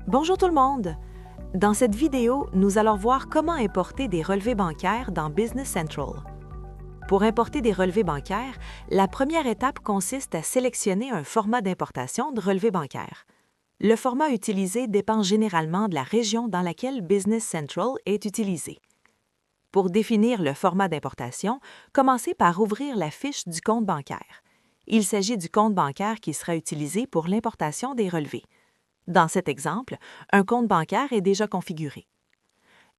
Bonjour tout le monde! Dans cette vidéo, nous allons voir comment importer des relevés bancaires dans Business Central. Pour importer des relevés bancaires, la première étape consiste à sélectionner un format d'importation de relevés bancaires. Le format utilisé dépend généralement de la région dans laquelle Business Central est utilisé. Pour définir le format d'importation, commencez par ouvrir la fiche du compte bancaire. Il s'agit du compte bancaire qui sera utilisé pour l'importation des relevés. Dans cet exemple, un compte bancaire est déjà configuré.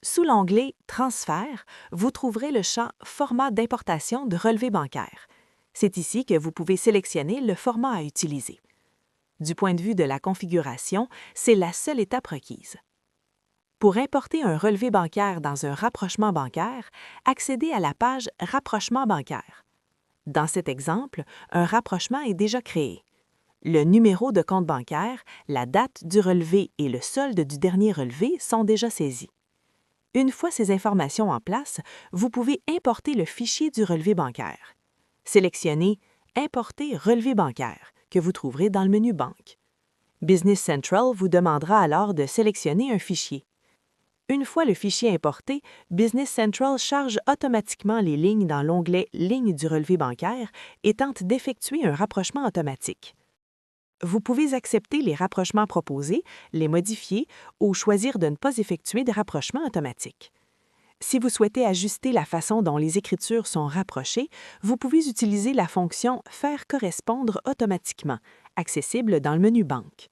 Sous l'onglet « Transfert », vous trouverez le champ « Format d'importation de relevés bancaires ». C'est ici que vous pouvez sélectionner le format à utiliser. Du point de vue de la configuration, c'est la seule étape requise. Pour importer un relevé bancaire dans un rapprochement bancaire, accédez à la page « Rapprochement bancaire ». Dans cet exemple, un rapprochement est déjà créé. Le numéro de compte bancaire, la date du relevé et le solde du dernier relevé sont déjà saisis. Une fois ces informations en place, vous pouvez importer le fichier du relevé bancaire. Sélectionnez « Importer relevé bancaire » que vous trouverez dans le menu Banque. Business Central vous demandera alors de sélectionner un fichier. Une fois le fichier importé, Business Central charge automatiquement les lignes dans l'onglet « Lignes du relevé bancaire » et tente d'effectuer un rapprochement automatique. Vous pouvez accepter les rapprochements proposés, les modifier ou choisir de ne pas effectuer de rapprochement automatique. Si vous souhaitez ajuster la façon dont les écritures sont rapprochées, vous pouvez utiliser la fonction « Faire correspondre automatiquement », accessible dans le menu Banque.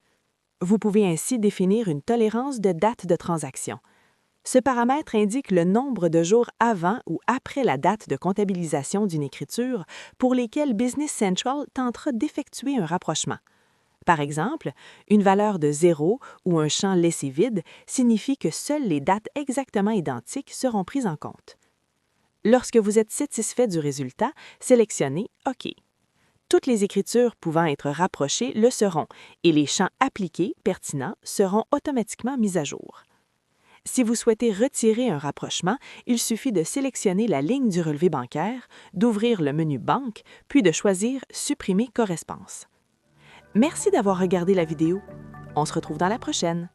Vous pouvez ainsi définir une tolérance de date de transaction. Ce paramètre indique le nombre de jours avant ou après la date de comptabilisation d'une écriture pour lesquels Business Central tentera d'effectuer un rapprochement. Par exemple, une valeur de 0 ou un champ laissé vide signifie que seules les dates exactement identiques seront prises en compte. Lorsque vous êtes satisfait du résultat, sélectionnez « OK ». Toutes les écritures pouvant être rapprochées le seront et les champs appliqués pertinents seront automatiquement mis à jour. Si vous souhaitez retirer un rapprochement, il suffit de sélectionner la ligne du relevé bancaire, d'ouvrir le menu Banque, puis de choisir « Supprimer corresponse ». Merci d'avoir regardé la vidéo. On se retrouve dans la prochaine.